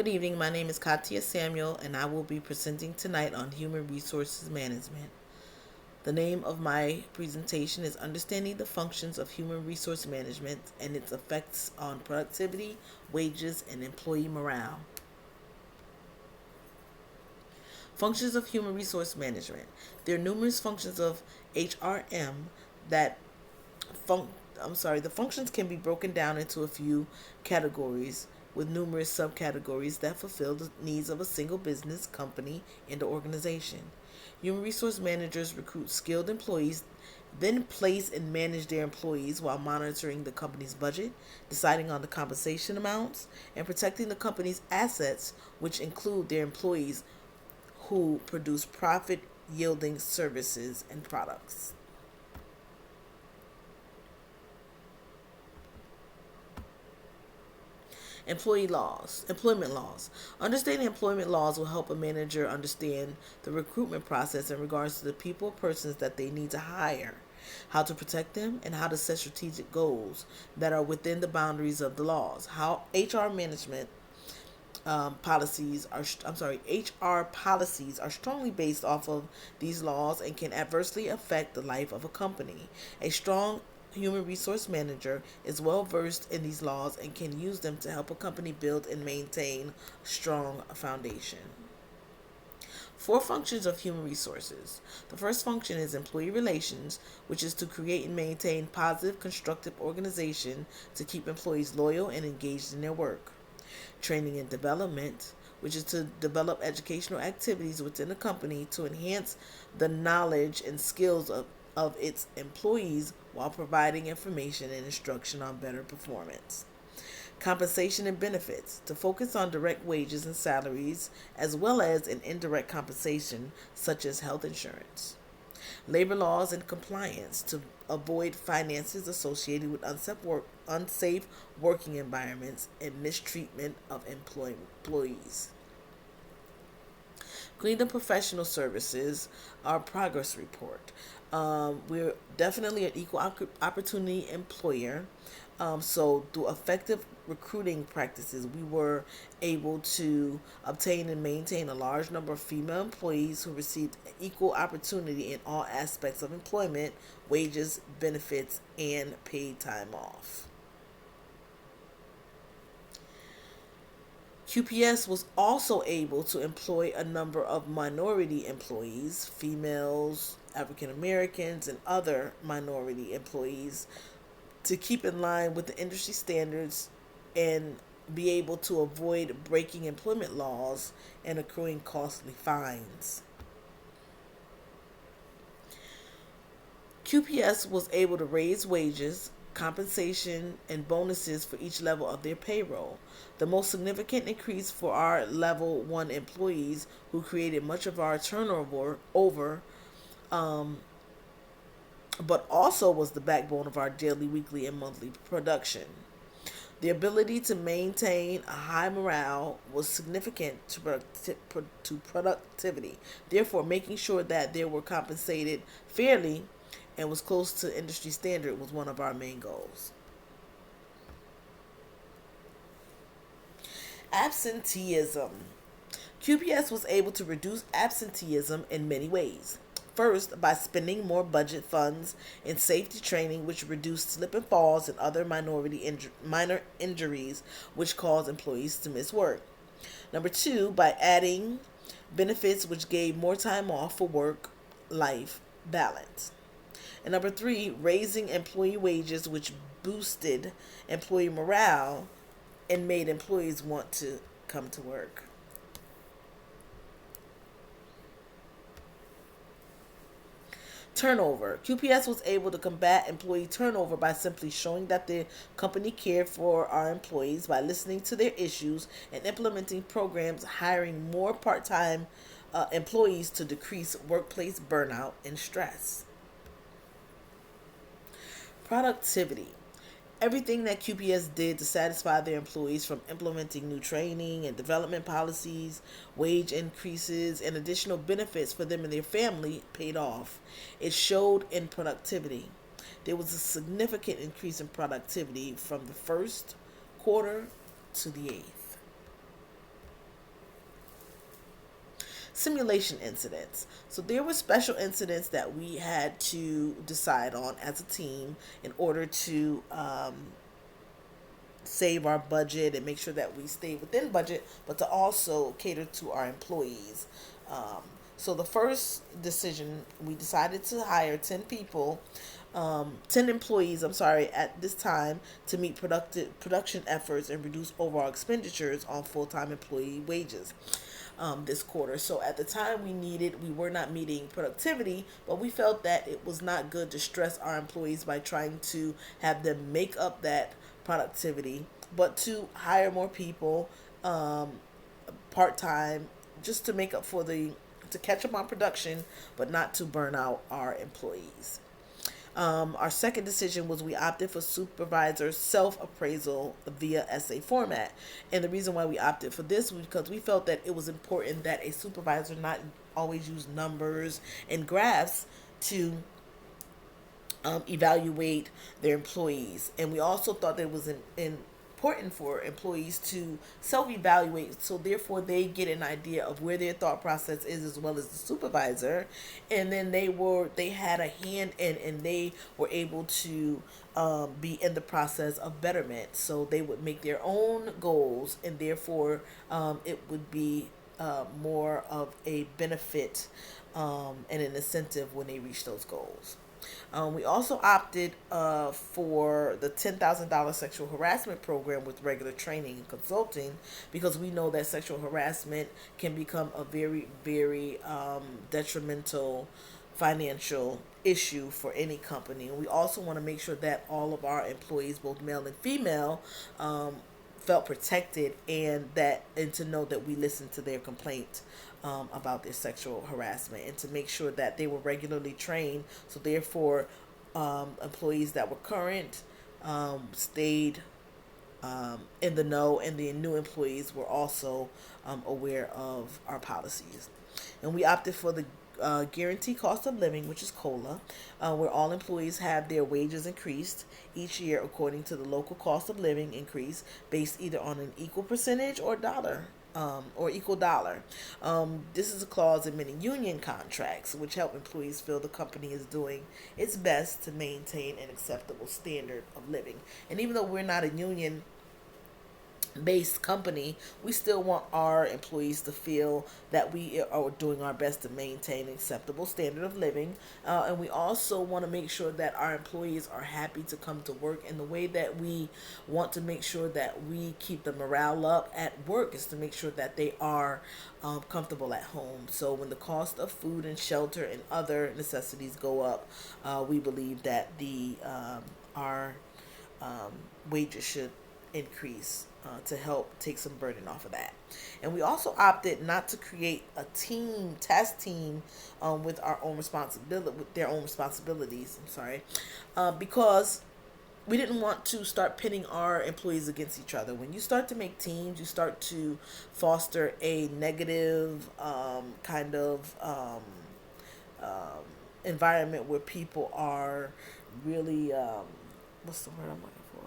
Good evening. My name is Katia Samuel, and I will be presenting tonight on Human Resources Management. The name of my presentation is Understanding the Functions of Human Resource Management and its Effects on Productivity, Wages, and Employee Morale. Functions of Human Resource Management. There are numerous functions of HRM that the functions can be broken down into a few categories with numerous subcategories that fulfill the needs of a single business, company, and organization. Human resource managers recruit skilled employees, then place and manage their employees while monitoring the company's budget, deciding on the compensation amounts, and protecting the company's assets, which include their employees who produce profit yielding services and products. Employment laws. Understanding employment laws will help a manager understand the recruitment process in regards to the people or persons that they need to hire, how to protect them, and how to set strategic goals that are within the boundaries of the laws. How HR management HR policies are strongly based off of these laws and can adversely affect the life of a company. A strong human resource manager is well versed in these laws and can use them to help a company build and maintain a strong foundation. Four functions of human resources. The first function is employee relations, which is to create and maintain positive, constructive organization to keep employees loyal and engaged in their work. Training and development, which is to develop educational activities within the company to enhance the knowledge and skills of its employees while providing information and instruction on better performance. Compensation and benefits, to focus on direct wages and salaries as well as an indirect compensation such as health insurance. Labor laws and compliance, to avoid finances associated with unsafe working environments and mistreatment of employees. Clean Professional Services, our progress report. We're definitely an equal opportunity employer. So through effective recruiting practices, we were able to obtain and maintain a large number of female employees who received equal opportunity in all aspects of employment, wages, benefits, and paid time off. QPS was also able to employ a number of minority employees, females, African Americans, and other minority employees to keep in line with the industry standards and be able to avoid breaking employment laws and accruing costly fines. QPS was able to raise wages, compensation, and bonuses for each level of their payroll. The most significant increase for our level 1 employees, who created much of our turnover but also was the backbone of our daily, weekly, and monthly production. The ability to maintain a high morale was significant to productivity. Therefore, making sure that they were compensated fairly and was close to industry standard was one of our main goals. Absenteeism. QPS was able to reduce absenteeism in many ways. First, by spending more budget funds in safety training, which reduced slip and falls and other minor injuries, which cause employees to miss work. Number two, by adding benefits, which gave more time off for work-life balance. And number three, raising employee wages, which boosted employee morale and made employees want to come to work. Turnover. QPS was able to combat employee turnover by simply showing that the company cared for our employees by listening to their issues and implementing programs hiring more part-time employees to decrease workplace burnout and stress. Productivity. Everything that QPS did to satisfy their employees, from implementing new training and development policies, wage increases, and additional benefits for them and their family, paid off. It showed in productivity. There was a significant increase in productivity from the first quarter to the eighth. simulation incidents. So there were special incidents that we had to decide on as a team in order to save our budget and make sure that we stay within budget, but to also cater to our employees. Um, so the first decision, we decided to hire 10 people, 10 employees, I'm sorry, at this time to meet production efforts and reduce overall expenditures on full-time employee wages. This quarter. So at the time we were not meeting productivity, but we felt that it was not good to stress our employees by trying to have them make up that productivity, but to hire more people part time just to make up for to catch up on production, but not to burn out our employees. Our second decision was we opted for supervisor self-appraisal via essay format. And the reason why we opted for this was because we felt that it was important that a supervisor not always use numbers and graphs to evaluate their employees. And we also thought that it was important for employees to self-evaluate, so therefore they get an idea of where their thought process is as well as the supervisor, and then they had a hand in, and they were able to be in the process of betterment. So they would make their own goals, and therefore it would be more of a benefit and an incentive when they reach those goals. We also opted for the $10,000 sexual harassment program with regular training and consulting, because we know that sexual harassment can become a very, very detrimental financial issue for any company. And we also want to make sure that all of our employees, both male and female, felt protected, and to know that we listened to their complaint about their sexual harassment, and to make sure that they were regularly trained. So therefore, employees that were current stayed in the know, and the new employees were also aware of our policies. And we opted for the guaranteed cost of living, which is COLA, where all employees have their wages increased each year according to the local cost of living increase, based either on an equal percentage or dollar. Or equal dollar. This is a clause in many union contracts, which help employees feel the company is doing its best to maintain an acceptable standard of living. And even though we're not a union based company, we still want our employees to feel that we are doing our best to maintain an acceptable standard of living. And we also want to make sure that our employees are happy to come to work. And the way that we want to make sure that we keep the morale up at work is to make sure that they are comfortable at home. So when the cost of food and shelter and other necessities go up, we believe that our wages should increase to help take some burden off of that. And we also opted not to create a task team with their own responsibilities. I'm sorry, because we didn't want to start pitting our employees against each other. When you start to make teams, you start to foster a negative kind of environment where people are really what's the word I'm looking for?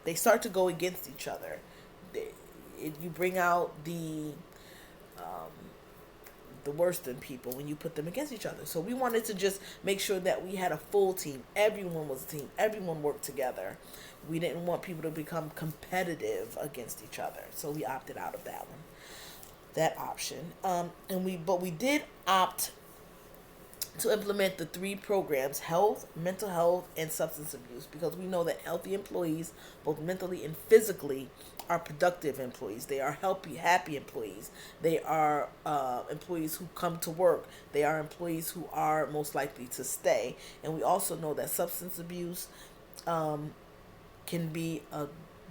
They start to go against each other. You bring out the worst in people when you put them against each other. So we wanted to just make sure that we had a full team. Everyone was a team. Everyone worked together. We didn't want people to become competitive against each other. So we opted out of that option. But we did opt to implement the 3 programs: health, mental health, and substance abuse, because we know that healthy employees, both mentally and physically, are productive employees. They are happy employees. They are employees who come to work. They are employees who are most likely to stay. And we also know that substance abuse can be a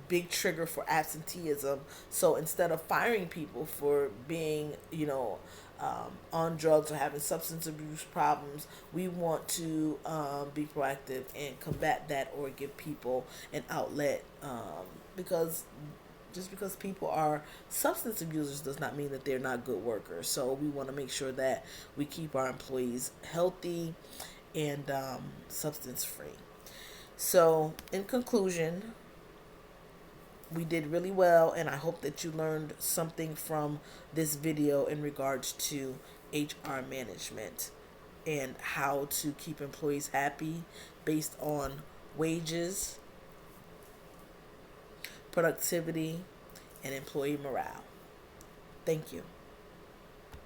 big trigger for absenteeism. So instead of firing people for being, on drugs or having substance abuse problems, we want to be proactive and combat that, or give people an outlet, because just because people are substance abusers does not mean that they're not good workers. So we want to make sure that we keep our employees healthy and substance free. So in conclusion, we did really well, and I hope that you learned something from this video in regards to HR management and how to keep employees happy based on wages, productivity, and employee morale. Thank you.